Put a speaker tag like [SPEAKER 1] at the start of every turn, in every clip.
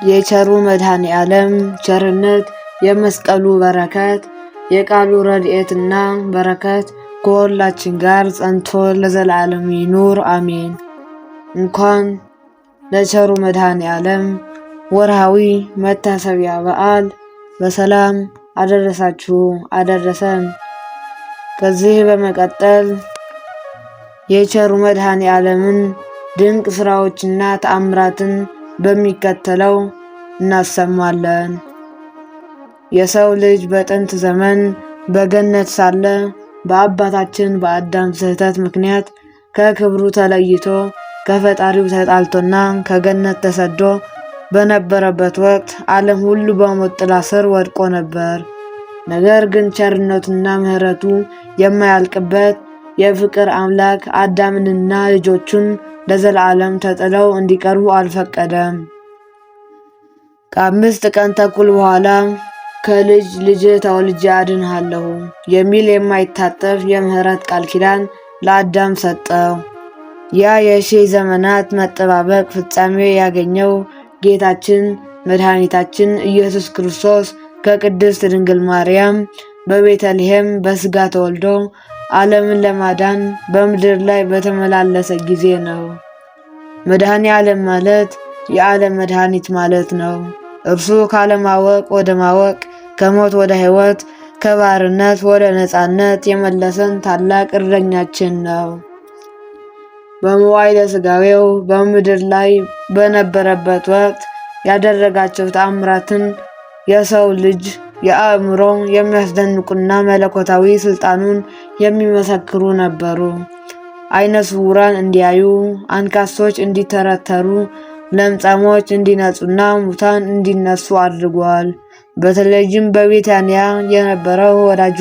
[SPEAKER 1] የቸሩ መድኃኔ ዓለም ቸርነት፣ የመስቀሉ በረከት፣ የቃሉ ረድኤትና በረከት ከሁላችን ጋር ጸንቶ ለዘላለም ይኑር አሜን። እንኳን ለቸሩ መድኃኔ ዓለም ወርሃዊ መታሰቢያ በዓል በሰላም አደረሳችሁ አደረሰን። ከዚህ በመቀጠል የቸሩ መድኃኔ ዓለምን ድንቅ ስራዎችና ተአምራትን በሚከተለው እናሰማለን። የሰው ልጅ በጥንት ዘመን በገነት ሳለ በአባታችን በአዳም ስህተት ምክንያት ከክብሩ ተለይቶ ከፈጣሪው ተጣልቶና ከገነት ተሰዶ በነበረበት ወቅት ዓለም ሁሉ በሞት ጥላ ስር ወድቆ ነበር። ነገር ግን ቸርነቱና ምሕረቱ የማያልቅበት የፍቅር አምላክ አዳምንና ልጆቹን ለዘላለም ተጥለው እንዲቀሩ አልፈቀደም። ከ5 ቀን ተኩል በኋላ ከልጅ ልጅ ተወልጄ አድንሃለሁ የሚል የማይታጠፍ የምህረት ቃል ኪዳን ለአዳም ሰጠው። ያ የሺህ ዘመናት መጠባበቅ ፍጻሜ ያገኘው ጌታችን መድኃኒታችን ኢየሱስ ክርስቶስ ከቅድስት ድንግል ማርያም በቤተልሔም በሥጋ ተወልዶ ዓለምን ለማዳን በምድር ላይ በተመላለሰ ጊዜ ነው። መድኃኔ ዓለም ማለት የዓለም መድኃኒት ማለት ነው። እርሱ ካለማወቅ ወደ ማወቅ፣ ከሞት ወደ ሕይወት፣ ከባርነት ወደ ነፃነት የመለሰን ታላቅ እረኛችን ነው። በመዋዕለ ሥጋዌው በምድር ላይ በነበረበት ወቅት ያደረጋቸው ተአምራትን የሰው ልጅ የአእምሮ የሚያስደንቁና መለኮታዊ ስልጣኑን የሚመሰክሩ ነበሩ። ዓይነ ስውራን እንዲያዩ፣ አንካሶች እንዲተረተሩ፣ ለምጻሞች እንዲነጹና ሙታን እንዲነሱ አድርጓል። በተለይም በቤታንያ የነበረው ወዳጁ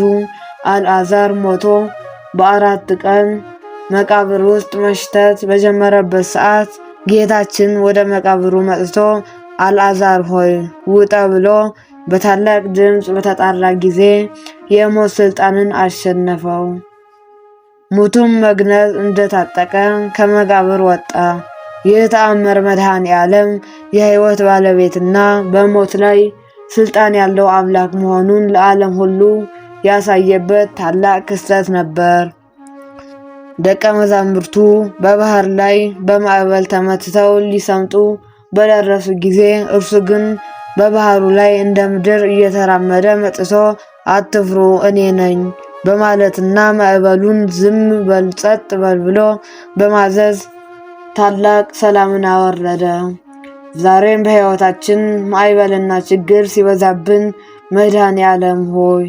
[SPEAKER 1] አልዓዛር ሞቶ በ4 ቀን መቃብር ውስጥ መሽተት በጀመረበት ሰዓት ጌታችን ወደ መቃብሩ መጥቶ አልዓዛር ሆይ ውጣ ብሎ በታላቅ ድምፅ በተጣራ ጊዜ የሞት ስልጣንን አሸነፈው። ሙቱም መግነዝ እንደታጠቀ ከመቃብር ወጣ። ይህ ተአምር መድኃኔ ዓለም የሕይወት ባለቤትና በሞት ላይ ስልጣን ያለው አምላክ መሆኑን ለዓለም ሁሉ ያሳየበት ታላቅ ክስተት ነበር። ደቀ መዛሙርቱ በባህር ላይ በማዕበል ተመትተው ሊሰምጡ በደረሱ ጊዜ እርሱ ግን በባህሩ ላይ እንደ ምድር እየተራመደ መጥቶ አትፍሩ እኔ ነኝ በማለትና ማዕበሉን ዝም በል ጸጥ በል ብሎ በማዘዝ ታላቅ ሰላምን አወረደ። ዛሬም በሕይወታችን ማዕበልና ችግር ሲበዛብን መድኃኔ ዓለም ሆይ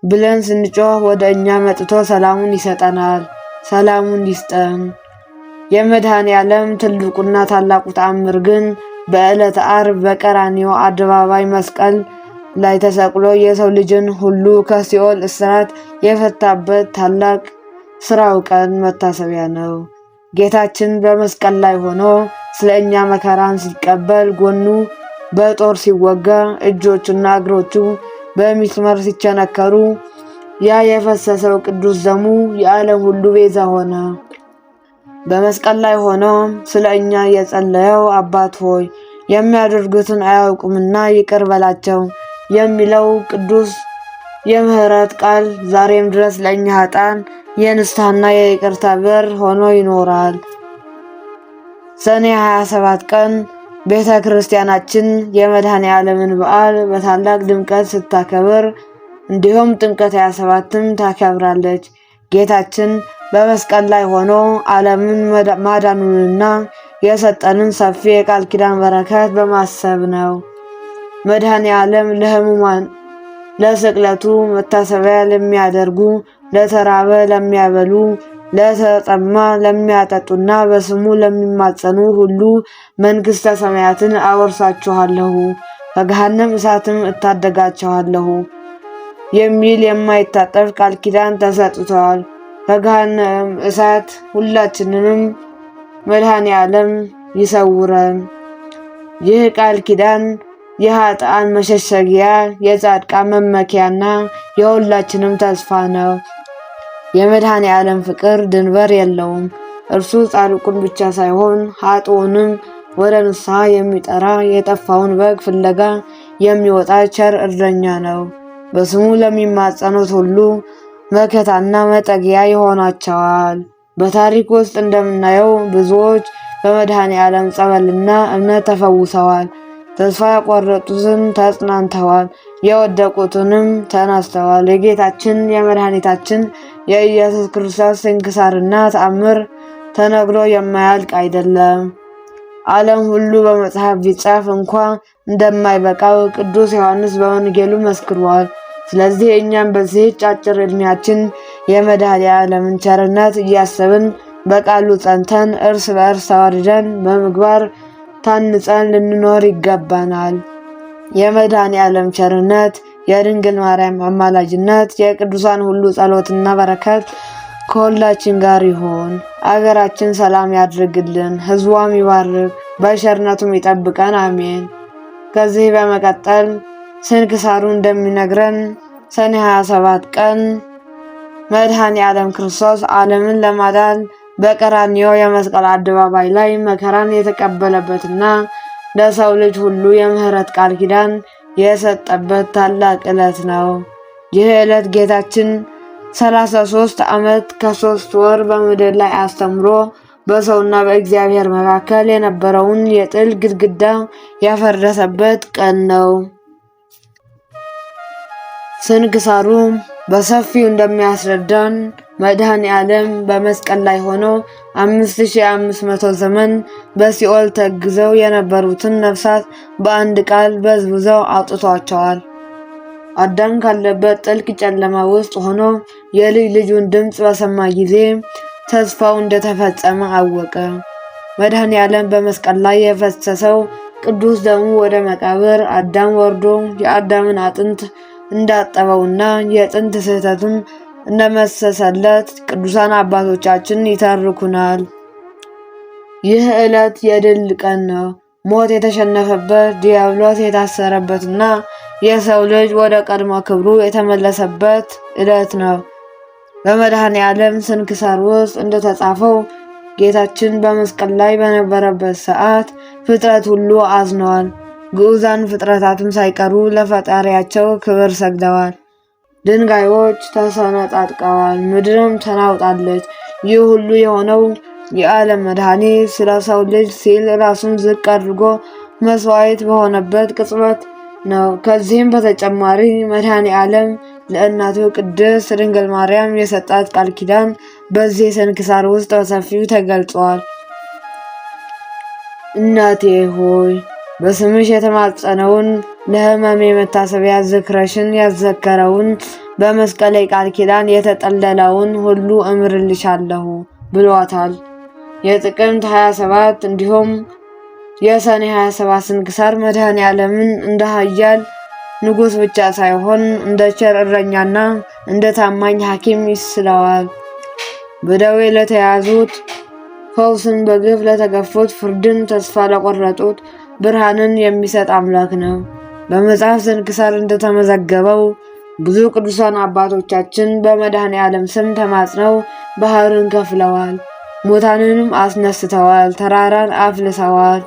[SPEAKER 1] ብለን ስንጮህ ወደ እኛ መጥቶ ሰላሙን ይሰጠናል። ሰላሙን ይስጠን። የመድኃኔ ዓለም ትልቁና ታላቁ ተአምር ግን በዕለተ ዓርብ በቀራንዮ አደባባይ መስቀል ላይ ተሰቅሎ የሰው ልጅን ሁሉ ከሲኦል እስራት የፈታበት ታላቅ ስራው ቀን መታሰቢያ ነው። ጌታችን በመስቀል ላይ ሆኖ ስለ እኛ መከራን ሲቀበል፣ ጎኑ በጦር ሲወጋ፣ እጆቹና እግሮቹ በሚስማር ሲቸነከሩ ያ የፈሰሰው ቅዱስ ደሙ የዓለም ሁሉ ቤዛ ሆነ። በመስቀል ላይ ሆኖ ስለ እኛ የጸለየው አባት ሆይ የሚያደርጉትን አያውቁምና ይቅር በላቸው የሚለው ቅዱስ የምህረት ቃል ዛሬም ድረስ ለእኛ ኃጥአን የንስሐና የይቅርታ በር ሆኖ ይኖራል። ሰኔ 27 ቀን ቤተ ክርስቲያናችን የመድኃኔ ዓለምን በዓል በታላቅ ድምቀት ስታከብር እንዲሁም ጥምቀት 27ም ታከብራለች። ጌታችን በመስቀል ላይ ሆኖ ዓለምን ማዳኑንና የሰጠንን ሰፊ የቃል ኪዳን በረከት በማሰብ ነው። መድኃኔ ዓለም ለሕሙማን ለስቅለቱ መታሰቢያ ለሚያደርጉ፣ ለተራበ ለሚያበሉ፣ ለተጠማ ለሚያጠጡና በስሙ ለሚማጸኑ ሁሉ መንግሥተ ሰማያትን አወርሳችኋለሁ፣ ከገሃነም እሳትም እታደጋችኋለሁ የሚል የማይታጠፍ ቃል ኪዳን ተሰጥቷል። ከገሃነም እሳት ሁላችንንም መድኃኔ ዓለም ይሰውረን። ይህ ቃል ኪዳን የኃጥአን መሸሸጊያ፣ የጻድቃን መመኪያና የሁላችንም ተስፋ ነው። የመድኃኔ ዓለም ፍቅር ድንበር የለውም። እርሱ ጻድቁን ብቻ ሳይሆን ኃጥኡንም ወደ ንስሐ የሚጠራ የጠፋውን በግ ፍለጋ የሚወጣ ቸር እረኛ ነው። በስሙ ለሚማጸኑት ሁሉ መከታና መጠጊያ ይሆናቸዋል። በታሪክ ውስጥ እንደምናየው ብዙዎች በመድኃኔ ዓለም ጸበልና እምነት ተፈውሰዋል። ተስፋ የቆረጡትን ተጽናንተዋል፣ የወደቁትንም ተነስተዋል። የጌታችን የመድኃኒታችን የኢየሱስ ክርስቶስ ስንክሳርና ተአምር ተነግሮ የማያልቅ አይደለም። ዓለም ሁሉ በመጽሐፍ ቢጻፍ እንኳ እንደማይበቃው ቅዱስ ዮሐንስ በወንጌሉ መስክሯል። ስለዚህ እኛም በዚህች አጭር ዕድሜያችን የመድኃኔ ዓለምን ቸርነት እያሰብን በቃሉ ጸንተን እርስ በእርስ ተዋርደን በምግባር ታንጸን ልንኖር ይገባናል። የመድኃኔ ዓለም ቸርነት፣ የድንግል ማርያም አማላጅነት፣ የቅዱሳን ሁሉ ጸሎትና በረከት ከሁላችን ጋር ይሁን። አገራችን ሰላም ያድርግልን፣ ሕዝቧም ይባርክ፣ በቸርነቱም ይጠብቀን፣ አሜን። ከዚህ በመቀጠል ስንክሳሩ እንደሚነግረን ሰኔ 27 ቀን መድኃኔ ዓለም ክርስቶስ ዓለምን ለማዳን በቀራንዮ የመስቀል አደባባይ ላይ መከራን የተቀበለበትና ለሰው ልጅ ሁሉ የምህረት ቃል ኪዳን የሰጠበት ታላቅ ዕለት ነው። ይህ ዕለት ጌታችን 33 ዓመት ከ3 ወር በምድር ላይ አስተምሮ በሰውና በእግዚአብሔር መካከል የነበረውን የጥል ግድግዳ ያፈረሰበት ቀን ነው። ስንክሳሩ በሰፊው እንደሚያስረዳን መድኃኔ ዓለም በመስቀል ላይ ሆኖ 5500 ዘመን በሲኦል ተግዘው የነበሩትን ነፍሳት በአንድ ቃል በዝብዘው አውጥቷቸዋል። አዳም ካለበት ጥልቅ ጨለማ ውስጥ ሆኖ የልጅ ልጁን ድምፅ በሰማ ጊዜ ተስፋው እንደተፈጸመ አወቀ። መድኃኔ ዓለም በመስቀል ላይ የፈሰሰው ቅዱስ ደሙ ወደ መቃብር አዳም ወርዶ የአዳምን አጥንት እንዳጠበውና የጥንት ስህተቱን እንደመሰሰለት ቅዱሳን አባቶቻችን ይተርኩናል። ይህ ዕለት የድል ቀን ነው። ሞት የተሸነፈበት፣ ዲያብሎስ የታሰረበትና የሰው ልጅ ወደ ቀድሞ ክብሩ የተመለሰበት ዕለት ነው። በመድኃኔ ዓለም ስንክሳር ውስጥ እንደተጻፈው ጌታችን በመስቀል ላይ በነበረበት ሰዓት ፍጥረት ሁሉ አዝነዋል። ግዑዛን ፍጥረታትም ሳይቀሩ ለፈጣሪያቸው ክብር ሰግደዋል። ድንጋዮች ተሰነጣጥቀዋል፣ ምድርም ተናውጣለች። ይህ ሁሉ የሆነው የዓለም መድኃኒት ስለ ሰው ልጅ ሲል ራሱን ዝቅ አድርጎ መስዋዕት በሆነበት ቅጽበት ነው። ከዚህም በተጨማሪ መድኃኔ ዓለም ለእናቱ ቅድስት ድንግል ማርያም የሰጣት ቃል ኪዳን በዚህ ስንክሳር ውስጥ በሰፊው ተገልጿል። እናቴ ሆይ በስምሽ የተማጸነውን ለሕመሜ መታሰቢያ ዝክረሽን ያዘከረውን በመስቀል ቃል ኪዳን የተጠለለውን ሁሉ እምርልሻለሁ ብሏታል። የጥቅምት 27 እንዲሁም የሰኔ 27 ስንክሳር መድኃኔ ዓለምን እንደ ኃያል ንጉሥ ብቻ ሳይሆን እንደ ቸር እረኛና እንደ ታማኝ ሐኪም ይስለዋል። በደዌ ለተያዙት ፈውስን፣ በግፍ ለተገፉት ፍርድን፣ ተስፋ ለቆረጡት ብርሃንን የሚሰጥ አምላክ ነው። በመጽሐፍ ስንክሳር እንደተመዘገበው ብዙ ቅዱሳን አባቶቻችን በመድኃኔ ዓለም ስም ተማጽነው ባህርን ከፍለዋል፣ ሙታንንም አስነስተዋል፣ ተራራን አፍልሰዋል።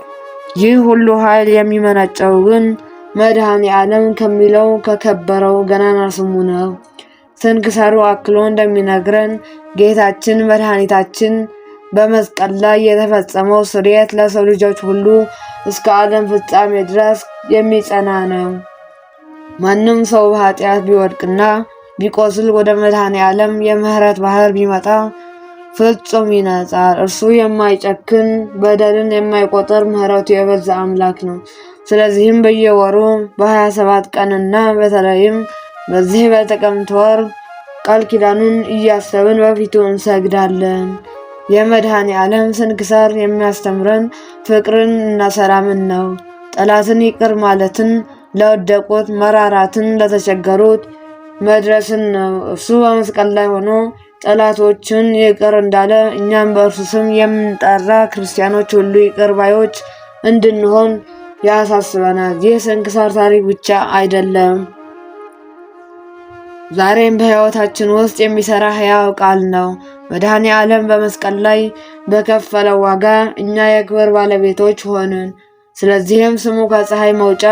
[SPEAKER 1] ይህ ሁሉ ኃይል የሚመነጨው ግን መድኃኔ ዓለም ከሚለው ከከበረው ገናና ስሙ ነው። ስንክሳሩ አክሎ እንደሚነግረን ጌታችን መድኃኒታችን በመስቀል ላይ የተፈጸመው ስርየት ለሰው ልጆች ሁሉ እስከ ዓለም ፍጻሜ ድረስ የሚጸና ነው። ማንም ሰው በኃጢአት ቢወድቅና ቢቆስል ወደ መድኃኔ ዓለም የምህረት ባህር ቢመጣ ፍጹም ይነጻል። እርሱ የማይጨክን በደልን የማይቆጥር ምህረቱ የበዛ አምላክ ነው። ስለዚህም በየወሩ በ27 ቀንና በተለይም በዚህ በጥቅምት ወር ቃል ኪዳኑን እያሰብን በፊቱ እንሰግዳለን። የመድኃኔ ዓለም ስንክሳር የሚያስተምረን ፍቅርን እና ሰላምን ነው። ጠላትን ይቅር ማለትን፣ ለወደቁት መራራትን፣ ለተቸገሩት መድረስን ነው። እርሱ በመስቀል ላይ ሆኖ ጠላቶችን ይቅር እንዳለ እኛም በእርሱ ስም የምንጠራ ክርስቲያኖች ሁሉ ይቅር ባዮች እንድንሆን ያሳስበናል። ይህ ስንክሳር ታሪክ ብቻ አይደለም፣ ዛሬም በሕይወታችን ውስጥ የሚሰራ ሕያው ቃል ነው። መድኃኔ ዓለም በመስቀል ላይ በከፈለው ዋጋ እኛ የክብር ባለቤቶች ሆንን። ስለዚህም ስሙ ከፀሐይ መውጫ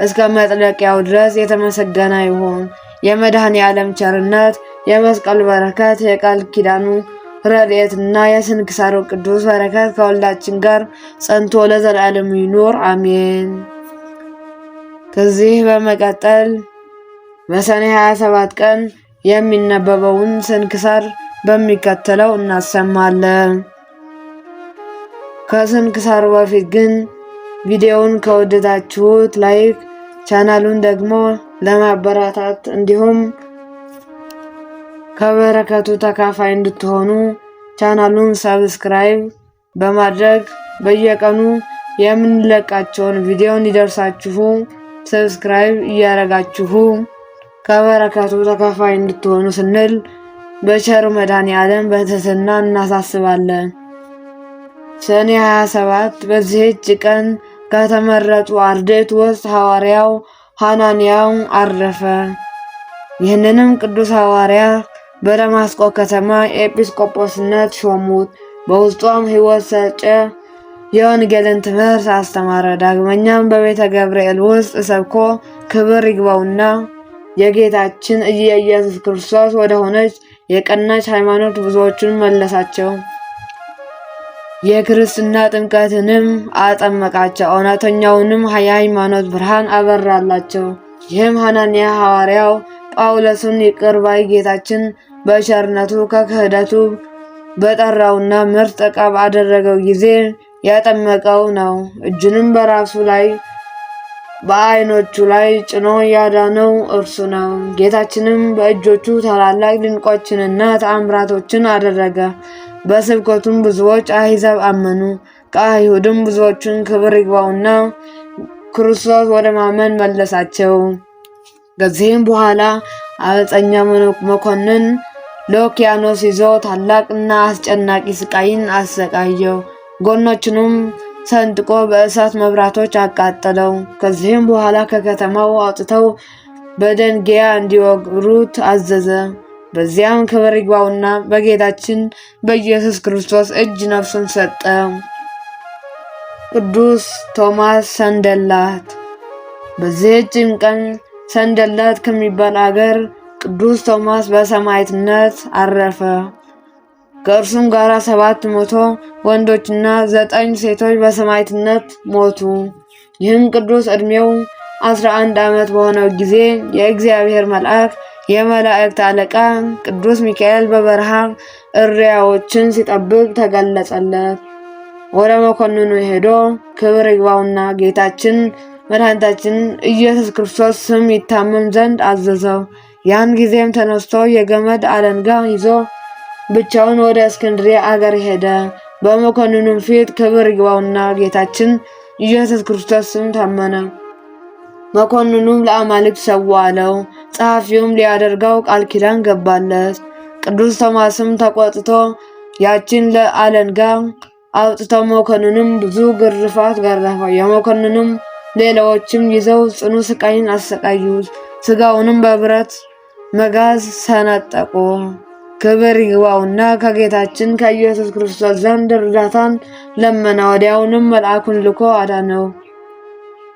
[SPEAKER 1] እስከ መጥለቂያው ድረስ የተመሰገነ ይሁን። የመድኃኔ ዓለም ቸርነት፣ የመስቀሉ በረከት፣ የቃል ኪዳኑ ረድኤትና የስንክሳሩ ቅዱስ በረከት ከሁላችን ጋር ጸንቶ ለዘላለም ይኑር አሜን። ከዚህ በመቀጠል በሰኔ 27 ቀን የሚነበበውን ስንክሳር በሚከተለው እናሰማለን። ከስንክሳሩ በፊት ግን ቪዲዮውን ከወደዳችሁት ላይክ፣ ቻናሉን ደግሞ ለማበረታታት እንዲሁም ከበረከቱ ተካፋይ እንድትሆኑ ቻናሉን ሰብስክራይብ በማድረግ በየቀኑ የምንለቃቸውን ቪዲዮ እንዲደርሳችሁ ሰብስክራይብ እያደረጋችሁ ከበረከቱ ተካፋይ እንድትሆኑ ስንል በቸሩ መድኃኔዓለም በትህትና እናሳስባለን። ሰኔ 27 በዚህች ቀን ከተመረጡ አርድእት ውስጥ ሐዋርያው ሐናንያው አረፈ። ይህንንም ቅዱስ ሐዋርያ በደማስቆ ከተማ ኤጲስቆጶስነት ሾሙት። በውስጧም ሕይወት ሰጨ የወንጌልን ትምህርት አስተማረ። ዳግመኛም በቤተ ገብርኤል ውስጥ ሰብኮ ክብር ይግባውና የጌታችን የኢየሱስ ክርስቶስ ወደ ሆነች የቀናች ሃይማኖት ብዙዎቹን መለሳቸው። የክርስትና ጥምቀትንም አጠመቃቸው። እውነተኛውንም የሃይማኖት ብርሃን አበራላቸው። ይህም ሐናንያ ሐዋርያው ጳውሎስን ይቅር ባይ ጌታችን በቸርነቱ ከክህደቱ በጠራውና ምርጥ ዕቃ ባደረገው ጊዜ ያጠመቀው ነው። እጁንም በራሱ ላይ በዓይኖቹ ላይ ጭኖ ያዳነው እርሱ ነው። ጌታችንም በእጆቹ ታላላቅ ድንቆችንና ተአምራቶችን አደረገ። በስብከቱም ብዙዎች አሕዛብ አመኑ። ከአይሁድም ብዙዎችን ክብር ይግባውና ክርስቶስ ወደ ማመን መለሳቸው። ከዚህም በኋላ አመፀኛ መኮንን ሉኪያኖስ ይዞ ታላቅና አስጨናቂ ስቃይን አሰቃየው። ጎኖቹንም ሰንጥቆ በእሳት መብራቶች አቃጠለው። ከዚህም በኋላ ከከተማው አውጥተው በደንጊያ እንዲወግሩት አዘዘ። በዚያም ክብር ይግባውና በጌታችን በኢየሱስ ክርስቶስ እጅ ነፍሱን ሰጠ። ቅዱስ ቶማስ ሰንደላት። በዚህችም ቀን ሰንደላት ከሚባል አገር ቅዱስ ቶማስ በሰማዕትነት አረፈ። ከእርሱም ጋር 700 ወንዶችና 9 ሴቶች በሰማዕትነት ሞቱ። ይህም ቅዱስ ዕድሜው 11 ዓመት በሆነው ጊዜ የእግዚአብሔር መልአክ የመላእክት አለቃ ቅዱስ ሚካኤል በበረሃ እሪያዎችን ሲጠብቅ ተገለጸለት። ወደ መኮንኑ ሄዶ ክብር ይግባውና ጌታችን መድኃኒታችን ኢየሱስ ክርስቶስ ስም ይታመም ዘንድ አዘዘው። ያን ጊዜም ተነስቶ የገመድ አለንጋ ይዞ ብቻውን ወደ እስክንድርያ አገር ሄደ። በመኮንኑም ፊት ክብር ይግባውና ጌታችን ኢየሱስ ክርስቶስ ስም ታመነ። መኮንኑም ለአማልክት ሰዋ አለው። ጸሐፊውም ሊያደርገው ቃል ኪዳን ገባለት። ቅዱስ ቶማስም ተቆጥቶ ያችን ለአለንጋ አውጥተው መኮንኑም ብዙ ግርፋት ገረፈው። የመኮንኑም ሌላዎችም ይዘው ጽኑ ስቃይን አሰቃዩት። ስጋውንም በብረት መጋዝ ሰነጠቁ። ክብር ይግባውና ከጌታችን ከኢየሱስ ክርስቶስ ዘንድ እርዳታን ለመነ። ወዲያውንም መልአኩን ልኮ አዳነው።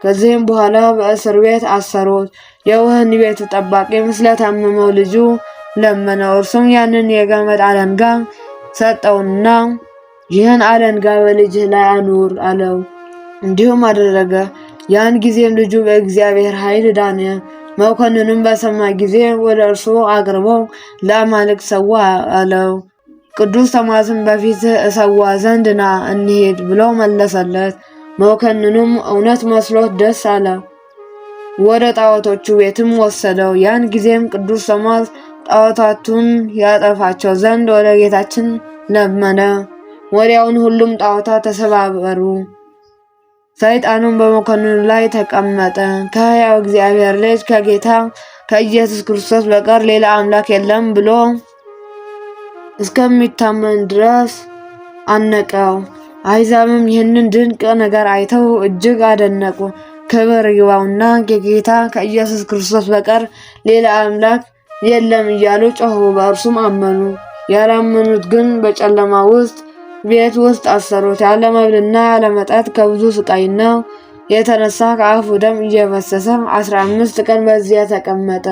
[SPEAKER 1] ከዚህም በኋላ በእስር ቤት አሰሩት። የወህኒ ቤቱ ጠባቂም ስለታመመው ልጁ ለመነው። እርሱም ያንን የገመድ አለንጋ ሰጠውና ይህን አለንጋ በልጅህ ላይ አኑር አለው። እንዲሁም አደረገ። ያን ጊዜም ልጁ በእግዚአብሔር ኃይል ዳነ። መኮንኑም በሰማ ጊዜ ወደ እርሱ አቅርቦ ለአማልክት ሰዋ አለው። ቅዱስ ቶማስም በፊትህ እሰዋ ዘንድ ና እንሂድ ብሎ መለሰለት። መኮንኑም እውነት መስሎት ደስ አለ። ወደ ጣዖቶቹ ቤትም ወሰደው። ያን ጊዜም ቅዱስ ቶማስ ጣዖታቱን ያጠፋቸው ዘንድ ወደ ጌታችን ለመነ። ወዲያውን ሁሉም ጣዖታት ተሰባበሩ። ሰይጣኑም በመኮንኑ ላይ ተቀመጠ። ከሕያው እግዚአብሔር ልጅ ከጌታ ከኢየሱስ ክርስቶስ በቀር ሌላ አምላክ የለም ብሎ እስከሚታመን ድረስ አነቀው። አሕዛብም ይህንን ድንቅ ነገር አይተው እጅግ አደነቁ። ክብር ይግባውና ከጌታ ከኢየሱስ ክርስቶስ በቀር ሌላ አምላክ የለም እያሉ ጮኹ። በእርሱም አመኑ። ያላመኑት ግን በጨለማ ውስጥ ቤት ውስጥ አሰሩት። ያለ መብልና ያለ መጠጥ ከብዙ ስቃይና የተነሳ ከአፉ ደም እየፈሰሰ 15 ቀን በዚያ ተቀመጠ።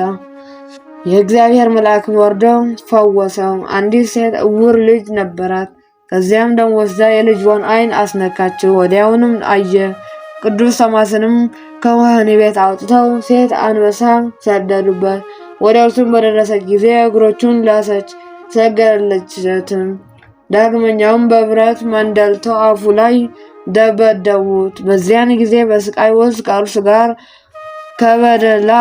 [SPEAKER 1] የእግዚአብሔር መልአክ ወርዶ ፈወሰው። አንዲት ሴት እውር ልጅ ነበራት። ከዚያም ደም ወስዳ የልጇን ዓይን አስነካችው። ወዲያውንም አየ። ቅዱስ ቶማስንም ከወህኒ ቤት አውጥተው ሴት አንበሳ ሰደዱበት። ወደ እርሱም በደረሰ ጊዜ እግሮቹን ላሰች፣ ሰገደለችለትም። ዳግመኛውም በብረት መንደልተው አፉ ላይ ደበደቡት። በዚያን ጊዜ በስቃይ ውስጥ ከእርሱ ጋር ከበደላ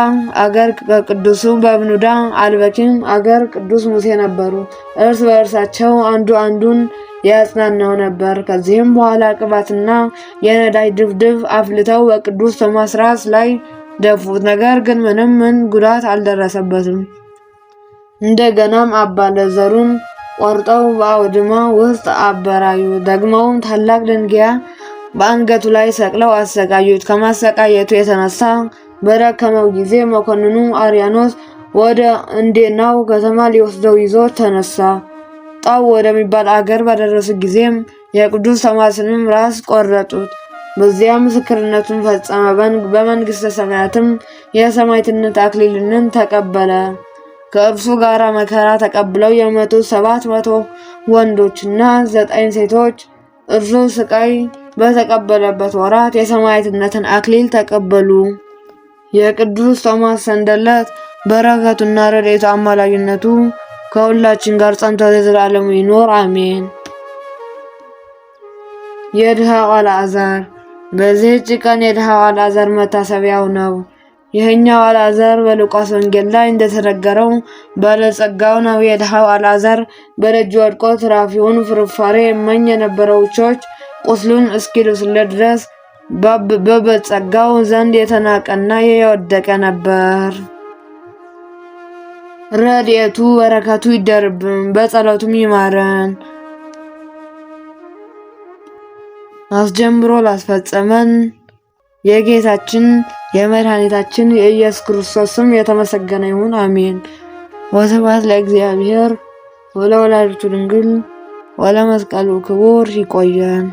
[SPEAKER 1] አገር ከቅዱሱ በብኑዳ አልበኪም አገር ቅዱስ ሙሴ ነበሩ። እርስ በእርሳቸው አንዱ አንዱን ያጽናናው ነበር። ከዚህም በኋላ ቅባትና የነዳጅ ድፍድፍ አፍልተው በቅዱስ ቶማስ ራስ ላይ ደፉት። ነገር ግን ምንም ጉዳት አልደረሰበትም። እንደገናም አባ ለዘሩን ቆርጠው በአውድማ ውስጥ አበራዩ። ደግመውም ታላቅ ድንጋይ በአንገቱ ላይ ሰቅለው አሰቃዩት። ከማሰቃየቱ የተነሳ በደከመው ጊዜ መኮንኑ አርያኖስ ወደ እንዴናው ከተማ ሊወስደው ይዞ ተነሳ። ጣው ወደሚባል አገር በደረሱ ጊዜም የቅዱስ ቶማስንም ራስ ቆረጡት። በዚያ ምስክርነቱን ፈጸመ። በመንግስተ ሰማያትም የሰማዕትነት አክሊልን ተቀበለ። ከእርሱ ጋር መከራ ተቀብለው የሞቱ 700 ወንዶችና 9 ሴቶች እርሱ ስቃይ በተቀበለበት ወራት የሰማዕትነትን አክሊል ተቀበሉ። የቅዱስ ቶማስ ሰንደለት በረከቱና ረድኤቱ አማላጅነቱ ከሁላችን ጋር ጸንቶ ለዘላለሙ ይኖር አሜን። የድሃው አልዓዛር። በዚህች ቀን የድሃው አልዓዛር መታሰቢያው ነው። ይህኛው አልዓዛር በሉቃስ ወንጌል ላይ እንደተነገረው ባለጸጋው ነው። የድሃው አልዓዛር በደጅ ወድቆ ትራፊውን ፍርፋሬ እመኝ የነበረው ውሾች ቁስሉን እስኪልሱለት ድረስ በባለጸጋው ዘንድ የተናቀና የወደቀ ነበር። ረድኤቱ በረከቱ ይደርብን፣ በጸሎቱም ይማረን። አስጀምሮ ላስፈጸመን የጌታችን የመድኃኒታችን የኢየሱስ ክርስቶስ ስም የተመሰገነ ይሁን አሜን። ወስብሐት ለእግዚአብሔር ወለወላዲቱ ድንግል ወለመስቀሉ ክቡር። ይቆየን።